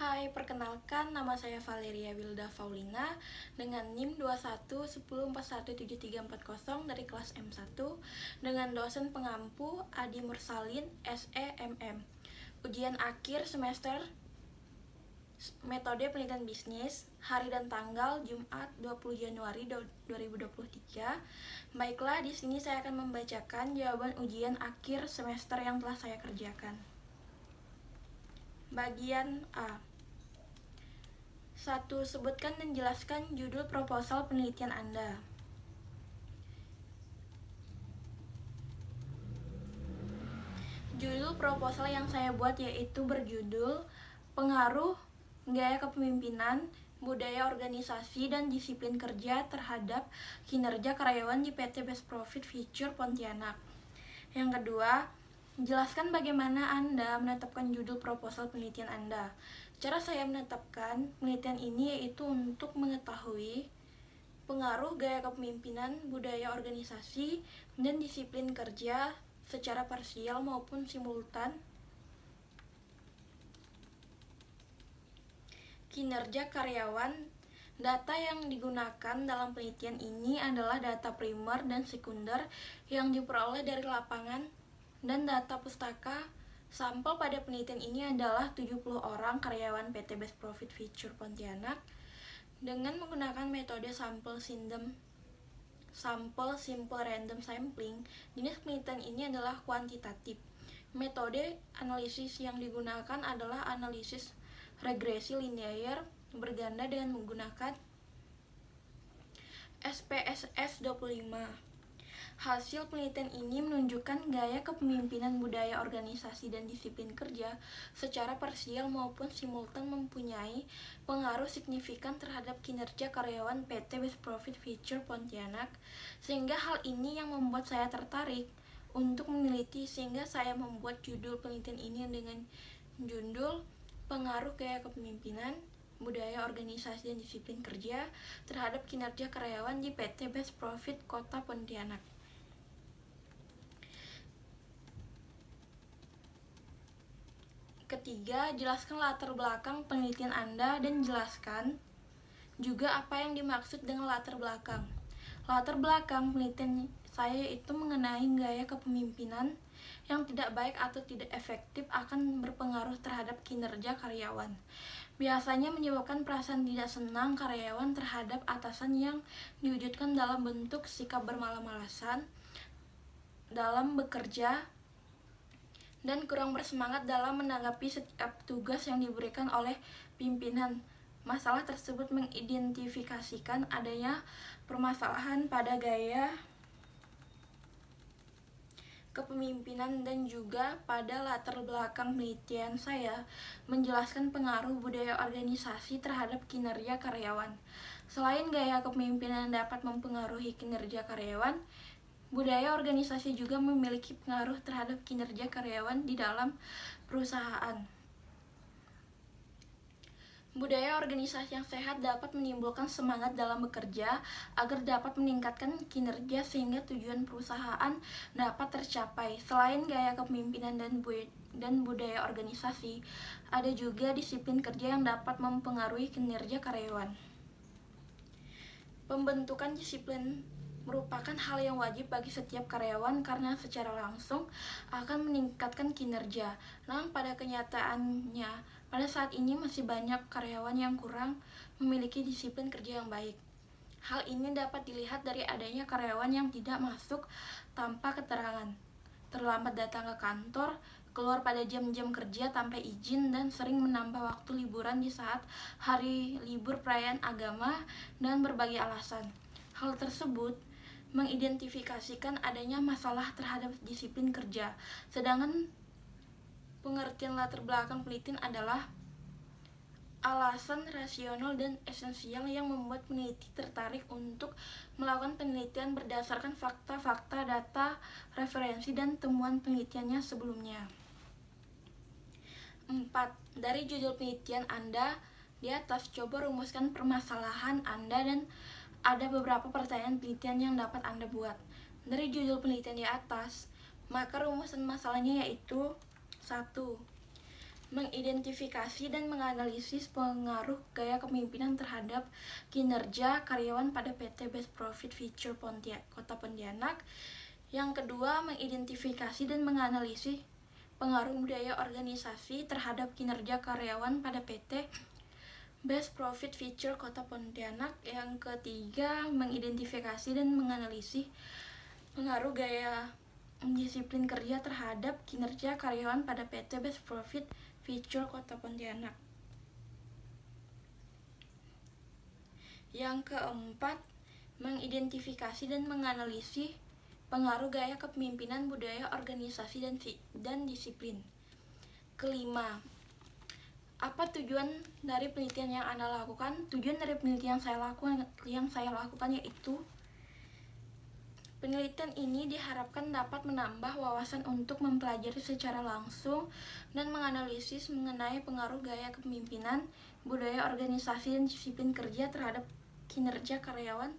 Hai, perkenalkan nama saya Valeria Wilda Faulina dengan NIM 2110417340 dari kelas M1 dengan dosen pengampu Adi Mursalin SEMM. Ujian akhir semester metode penelitian bisnis, hari dan tanggal Jumat 20 Januari 2023. Baiklah, di sini saya akan membacakan jawaban ujian akhir semester yang telah saya kerjakan. Bagian A. 1. Sebutkan dan jelaskan judul proposal penelitian Anda. Judul proposal yang saya buat yaitu berjudul Pengaruh Gaya Kepemimpinan, Budaya Organisasi, dan Disiplin Kerja terhadap Kinerja Karyawan di PT Best Profit Future Pontianak. Yang kedua, jelaskan bagaimana Anda menetapkan judul proposal penelitian Anda. Cara saya menetapkan penelitian ini yaitu untuk mengetahui pengaruh gaya kepemimpinan, budaya organisasi, dan disiplin kerja secara parsial maupun simultan kinerja karyawan. Data yang digunakan dalam penelitian ini adalah data primer dan sekunder yang diperoleh dari lapangan dan data pustaka. Sampel pada penelitian ini adalah 70 orang karyawan PT Best Profit Future Pontianak dengan menggunakan metode sampel simple random sampling. Jenis penelitian ini adalah kuantitatif. Metode analisis yang digunakan adalah analisis regresi linear berganda dengan menggunakan SPSS 25. Hasil penelitian ini menunjukkan gaya kepemimpinan, budaya organisasi, dan disiplin kerja secara parsial maupun simultan mempunyai pengaruh signifikan terhadap kinerja karyawan PT Best Profit Future Pontianak, sehingga hal ini yang membuat saya tertarik untuk meneliti, sehingga saya membuat judul penelitian ini dengan judul Pengaruh Gaya Kepemimpinan, Budaya Organisasi, dan Disiplin Kerja terhadap Kinerja Karyawan di PT Best Profit Kota Pontianak. Ketiga, jelaskan latar belakang penelitian Anda dan jelaskan juga apa yang dimaksud dengan latar belakang. Latar belakang penelitian saya itu mengenai gaya kepemimpinan yang tidak baik atau tidak efektif akan berpengaruh terhadap kinerja karyawan. Biasanya menyebabkan perasaan tidak senang karyawan terhadap atasan yang diwujudkan dalam bentuk sikap bermalas-malasan dalam bekerja dan kurang bersemangat dalam menanggapi setiap tugas yang diberikan oleh pimpinan. Masalah tersebut mengidentifikasikan adanya permasalahan pada gaya kepemimpinan dan juga pada latar belakang penelitian saya menjelaskan pengaruh budaya organisasi terhadap kinerja karyawan. Selain gaya kepemimpinan dapat mempengaruhi kinerja karyawan, budaya organisasi juga memiliki pengaruh terhadap kinerja karyawan di dalam perusahaan. Budaya organisasi yang sehat dapat menimbulkan semangat dalam bekerja agar dapat meningkatkan kinerja sehingga tujuan perusahaan dapat tercapai. Selain gaya kepemimpinan dan budaya organisasi, ada juga disiplin kerja yang dapat mempengaruhi kinerja karyawan. Pembentukan disiplin merupakan hal yang wajib bagi setiap karyawan karena secara langsung akan meningkatkan kinerja. Namun pada kenyataannya, pada saat ini masih banyak karyawan yang kurang memiliki disiplin kerja yang baik. Hal ini dapat dilihat dari adanya karyawan yang tidak masuk tanpa keterangan, terlambat datang ke kantor, keluar pada jam-jam kerja tanpa izin, dan sering menambah waktu liburan di saat hari libur perayaan agama dan berbagai alasan. Hal tersebut mengidentifikasikan adanya masalah terhadap disiplin kerja. Sedangkan pengertian latar belakang penelitian adalah alasan rasional dan esensial yang membuat peneliti tertarik untuk melakukan penelitian berdasarkan fakta-fakta, data, referensi, dan temuan penelitiannya sebelumnya. 4. Dari judul penelitian Anda di atas, coba rumuskan permasalahan Anda dan ada beberapa pertanyaan penelitian yang dapat Anda buat. Dari judul penelitian di atas, maka rumusan masalahnya yaitu 1. mengidentifikasi dan menganalisis pengaruh gaya kepemimpinan terhadap kinerja karyawan pada PT Best Profit Future Kota Pontianak. Yang kedua, mengidentifikasi dan menganalisis pengaruh budaya organisasi terhadap kinerja karyawan pada PT Best Profit Future Kota Pontianak. Yang ketiga, mengidentifikasi dan menganalisis pengaruh gaya disiplin kerja terhadap kinerja karyawan pada PT Best Profit Future Kota Pontianak. Yang keempat, mengidentifikasi dan menganalisis pengaruh gaya kepemimpinan budaya organisasi dan disiplin. Kelima, apa tujuan dari penelitian yang Anda lakukan? Tujuan dari penelitian yang saya lakukan yaitu penelitian ini diharapkan dapat menambah wawasan untuk mempelajari secara langsung dan menganalisis mengenai pengaruh gaya kepemimpinan, budaya organisasi dan disiplin kerja terhadap kinerja karyawan.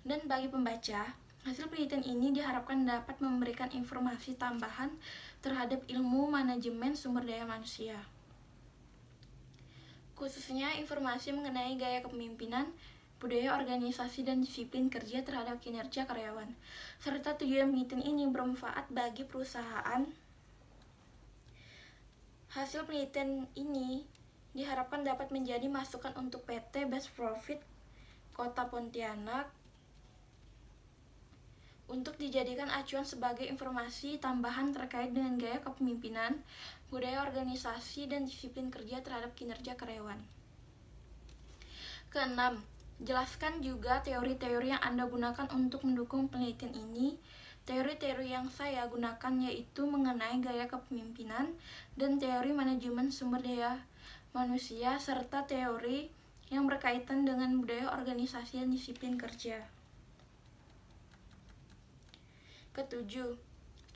Dan bagi pembaca, hasil penelitian ini diharapkan dapat memberikan informasi tambahan terhadap ilmu manajemen sumber daya manusia, khususnya informasi mengenai gaya kepemimpinan, budaya organisasi dan disiplin kerja terhadap kinerja karyawan, serta tujuan penelitian ini bermanfaat bagi perusahaan. Hasil penelitian ini diharapkan dapat menjadi masukan untuk PT Best Profit Kota Pontianak untuk dijadikan acuan sebagai informasi tambahan terkait dengan gaya kepemimpinan, budaya organisasi dan disiplin kerja terhadap kinerja karyawan. Keenam, jelaskan juga teori-teori yang Anda gunakan untuk mendukung penelitian ini. Teori-teori yang saya gunakan yaitu mengenai gaya kepemimpinan dan teori manajemen sumber daya manusia, serta teori yang berkaitan dengan budaya organisasi dan disiplin kerja. Ketujuh,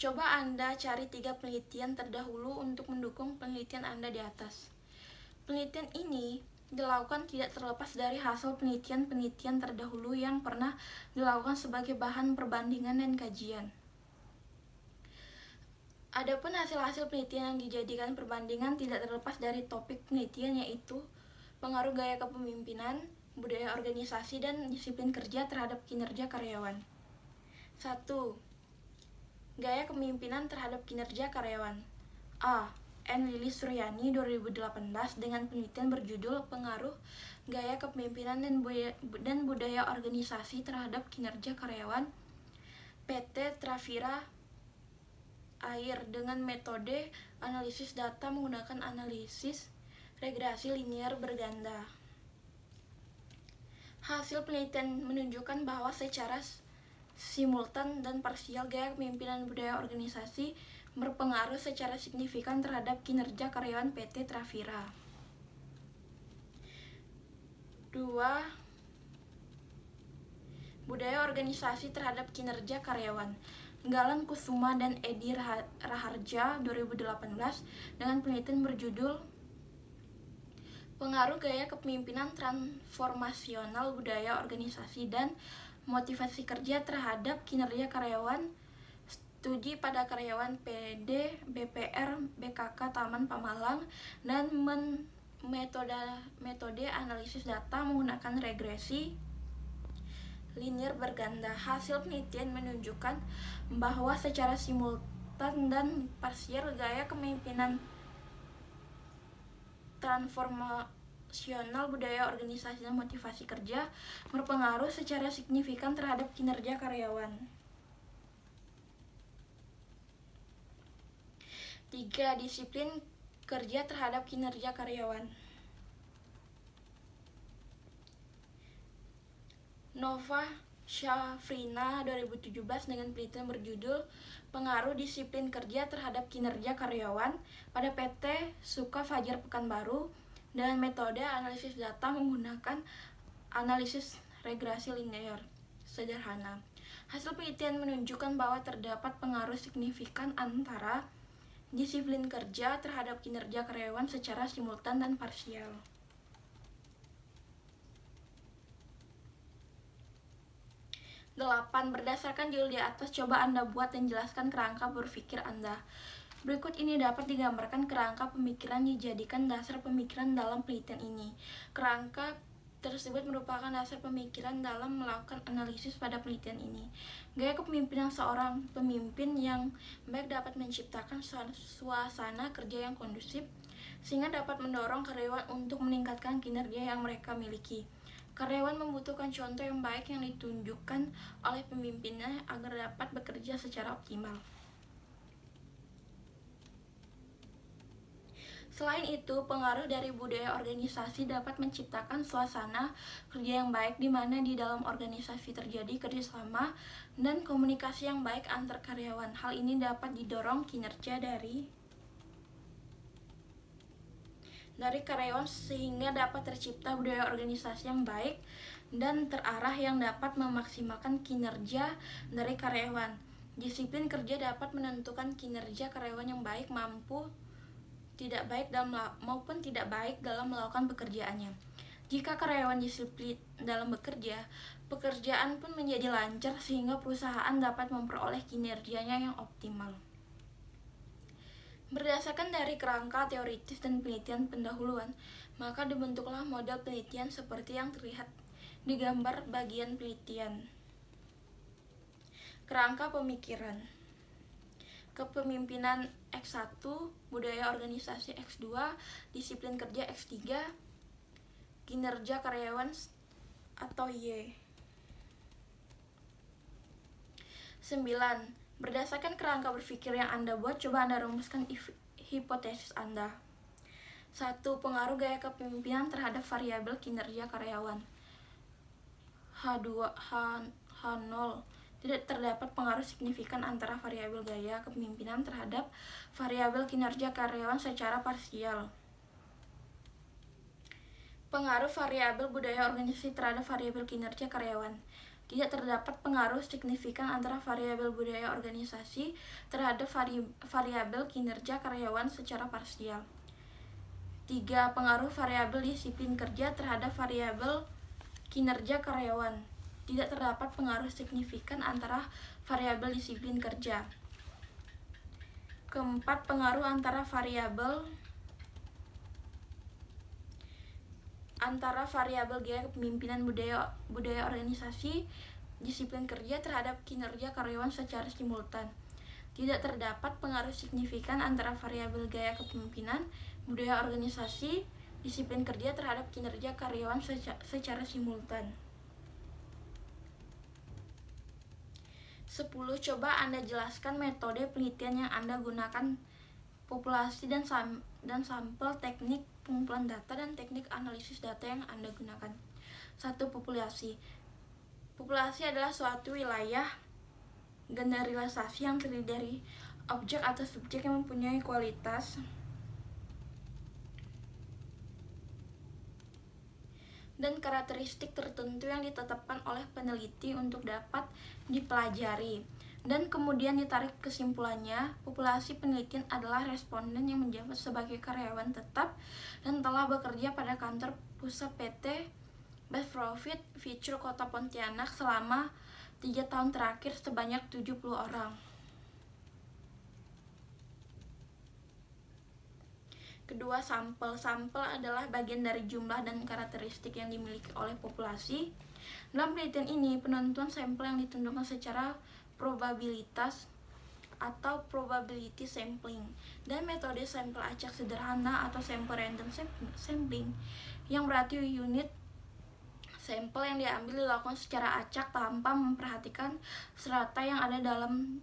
coba Anda cari 3 penelitian terdahulu untuk mendukung penelitian Anda di atas. Penelitian ini dilakukan tidak terlepas dari hasil penelitian terdahulu yang pernah dilakukan sebagai bahan perbandingan dan kajian. Adapun hasil-hasil penelitian yang dijadikan perbandingan tidak terlepas dari topik penelitian, yaitu pengaruh gaya kepemimpinan, budaya organisasi dan disiplin kerja terhadap kinerja karyawan. 1. Gaya kepemimpinan terhadap kinerja karyawan. A. N. Lilis Suryani 2018 dengan penelitian berjudul Pengaruh Gaya Kepemimpinan dan Budaya Organisasi Terhadap Kinerja Karyawan PT Trafira Air dengan metode analisis data menggunakan analisis regresi linear berganda. Hasil penelitian menunjukkan bahwa secara simultan dan parsial gaya kepemimpinan budaya organisasi berpengaruh secara signifikan terhadap kinerja karyawan PT Trafira. 2. Budaya organisasi terhadap kinerja karyawan. Galan Kusuma dan Edi Raharja 2018 dengan penelitian berjudul Pengaruh Gaya Kepemimpinan Transformasional Budaya Organisasi dan Motivasi Kerja Terhadap Kinerja Karyawan, studi pada karyawan PD, BPR, BKK Taman Pamalang, dan metode analisis data menggunakan regresi linear berganda. Hasil penelitian menunjukkan bahwa secara simultan dan parsial gaya kepemimpinan transformasional budaya organisasi dan motivasi kerja berpengaruh secara signifikan terhadap kinerja karyawan. 3. Disiplin kerja terhadap kinerja karyawan. Nova Syafrina 2017 dengan penelitian berjudul Pengaruh Disiplin Kerja Terhadap Kinerja Karyawan pada PT Suka Fajar Pekanbaru dengan metode analisis data menggunakan analisis regresi linear sederhana. Hasil penelitian menunjukkan bahwa terdapat pengaruh signifikan antara disiplin kerja terhadap kinerja karyawan secara simultan dan parsial. 8. Berdasarkan judul di atas, coba Anda buat dan jelaskan kerangka berpikir Anda. Berikut ini dapat digambarkan kerangka pemikiran yang dijadikan dasar pemikiran dalam penelitian ini. Kerangka tersebut merupakan dasar pemikiran dalam melakukan analisis pada penelitian ini. Gaya kepemimpinan seorang pemimpin yang baik dapat menciptakan suasana kerja yang kondusif, sehingga dapat mendorong karyawan untuk meningkatkan kinerja yang mereka miliki. Karyawan membutuhkan contoh yang baik yang ditunjukkan oleh pemimpinnya agar dapat bekerja secara optimal. Selain itu, pengaruh dari budaya organisasi dapat menciptakan suasana kerja yang baik di mana di dalam organisasi terjadi kerjasama dan komunikasi yang baik antar karyawan. Hal ini dapat didorong kinerja dari karyawan sehingga dapat tercipta budaya organisasi yang baik dan terarah yang dapat memaksimalkan kinerja dari karyawan. Disiplin kerja dapat menentukan kinerja karyawan yang baik maupun tidak baik dalam melakukan pekerjaannya. Jika karyawan disiplin dalam bekerja, pekerjaan pun menjadi lancar sehingga perusahaan dapat memperoleh kinerjanya yang optimal. Berdasarkan dari kerangka teoritis dan penelitian pendahuluan, maka dibentuklah model penelitian seperti yang terlihat di gambar bagian penelitian. Kerangka pemikiran. Kepemimpinan X1, budaya organisasi X2, disiplin kerja X3, kinerja karyawan atau Y. 9. Berdasarkan kerangka berpikir yang Anda buat, coba Anda rumuskan hipotesis Anda. 1. Pengaruh gaya kepemimpinan terhadap variabel kinerja karyawan. H0. Tidak terdapat pengaruh signifikan antara variabel gaya kepemimpinan terhadap variabel kinerja karyawan secara parsial. Pengaruh variabel budaya organisasi terhadap variabel kinerja karyawan. Tidak terdapat pengaruh signifikan antara variabel budaya organisasi terhadap variabel kinerja karyawan secara parsial. 3. Pengaruh variabel disiplin kerja terhadap variabel kinerja karyawan. Tidak terdapat pengaruh signifikan antara variabel disiplin kerja. 4. Pengaruh antara variabel gaya kepemimpinan budaya organisasi disiplin kerja terhadap kinerja karyawan secara simultan. Tidak terdapat pengaruh signifikan antara variabel gaya kepemimpinan budaya organisasi disiplin kerja terhadap kinerja karyawan secara simultan. 10. Coba Anda jelaskan metode penelitian yang Anda gunakan, populasi dan sampel, teknik pengumpulan data, dan teknik analisis data yang Anda gunakan. 1. Populasi. Populasi adalah suatu wilayah generalisasi yang terdiri dari objek atau subjek yang mempunyai kualitas dan karakteristik tertentu yang ditetapkan oleh peneliti untuk dapat dipelajari, dan kemudian ditarik kesimpulannya. Populasi penelitian adalah responden yang menjabat sebagai karyawan tetap dan telah bekerja pada kantor pusat PT Best Profit Future Kota Pontianak selama 3 tahun terakhir sebanyak 70 orang. Kedua, sampel. Sampel adalah bagian dari jumlah dan karakteristik yang dimiliki oleh populasi. Dalam penelitian ini, penentuan sampel yang ditentukan secara probabilitas atau probability sampling, dan metode sampel acak sederhana atau sampel random sampling, yang berarti unit sampel yang diambil dilakukan secara acak tanpa memperhatikan strata yang ada dalam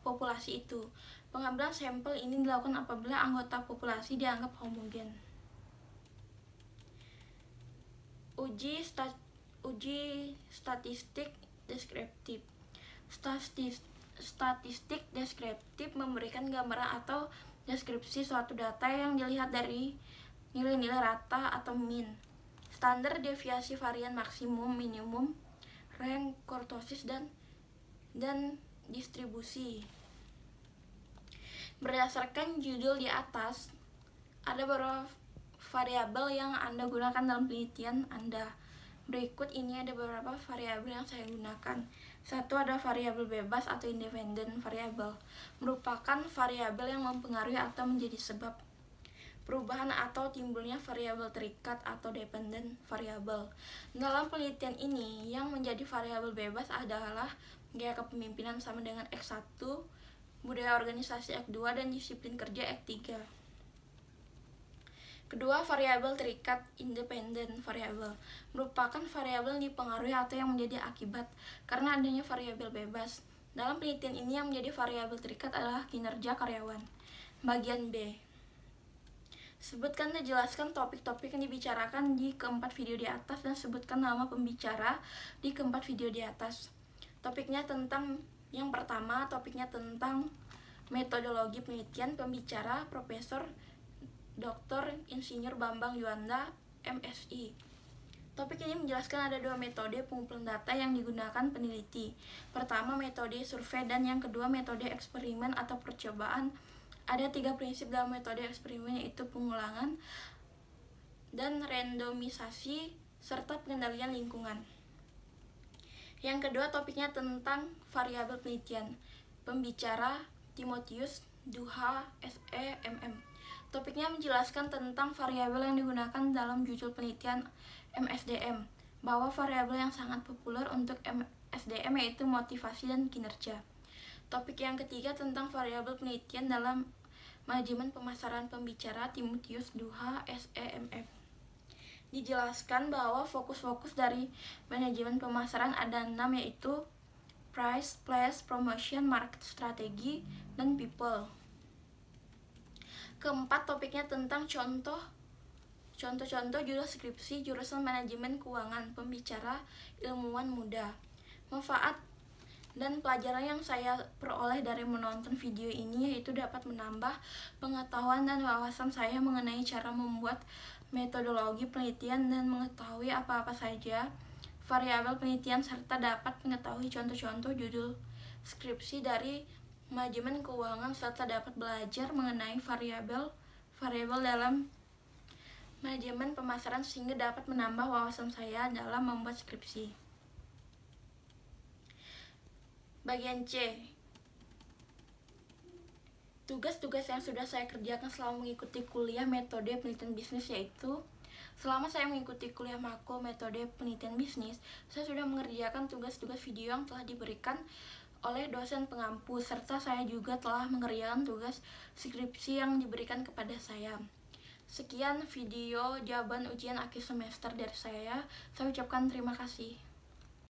populasi itu. Pengambilan sampel ini dilakukan apabila anggota populasi dianggap homogen. Uji statistik deskriptif. Statistik deskriptif memberikan gambaran atau deskripsi suatu data yang dilihat dari nilai-nilai rata atau mean, standar deviasi varian maksimum, minimum, rank, kurtosis, dan distribusi. Berdasarkan judul di atas, ada beberapa variabel yang Anda gunakan dalam penelitian Anda. Berikut ini ada beberapa variabel yang saya gunakan. Satu ada variabel bebas atau independent variable, merupakan variabel yang mempengaruhi atau menjadi sebab perubahan atau timbulnya variabel terikat atau dependent variable. Dalam penelitian ini, yang menjadi variabel bebas adalah gaya kepemimpinan sama dengan X1, budaya organisasi X2, dan disiplin kerja X3. Kedua, variabel terikat independent variable merupakan variabel yang dipengaruhi atau yang menjadi akibat karena adanya variabel bebas. Dalam penelitian ini yang menjadi variabel terikat adalah kinerja karyawan. Bagian B. Sebutkan dan jelaskan topik-topik yang dibicarakan di keempat video di atas dan sebutkan nama pembicara di keempat video di atas. Topiknya tentang yang pertama, topiknya tentang metodologi penelitian. Pembicara Profesor Dr. Insinyur Bambang Yuanda, MSI. Topik ini menjelaskan ada dua metode pengumpulan data yang digunakan peneliti. Pertama, metode survei, dan yang kedua, metode eksperimen atau percobaan. Ada 3 prinsip dalam metode eksperimen, yaitu pengulangan dan randomisasi serta pengendalian lingkungan. Yang kedua, topiknya tentang variabel penelitian. Pembicara Timotius Duha, SE, MM. Topiknya menjelaskan tentang variabel yang digunakan dalam judul penelitian MSDM, bahwa variabel yang sangat populer untuk MSDM yaitu motivasi dan kinerja. Topik yang ketiga tentang variabel penelitian dalam manajemen pemasaran. Pembicara Timotius Duha, SEMF. Dijelaskan bahwa fokus-fokus dari manajemen pemasaran ada 6, yaitu price, place, promotion, market strategy, dan people. Keempat, topiknya tentang contoh-contoh judul skripsi jurusan manajemen keuangan. Pembicara ilmuwan muda. Manfaat dan pelajaran yang saya peroleh dari menonton video ini yaitu dapat menambah pengetahuan dan wawasan saya mengenai cara membuat metodologi penelitian dan mengetahui apa-apa saja variabel penelitian, serta dapat mengetahui contoh-contoh judul skripsi dari manajemen keuangan, serta dapat belajar mengenai variabel dalam manajemen pemasaran sehingga dapat menambah wawasan saya dalam membuat skripsi. Bagian C. Tugas-tugas yang sudah saya kerjakan selama mengikuti kuliah metode penelitian bisnis, yaitu selama saya mengikuti kuliah Mako metode penelitian bisnis, saya sudah mengerjakan tugas-tugas video yang telah diberikan oleh dosen pengampu, serta saya juga telah mengerjakan tugas skripsi yang diberikan kepada saya. Sekian video jawaban ujian akhir semester dari saya. Saya ucapkan terima kasih.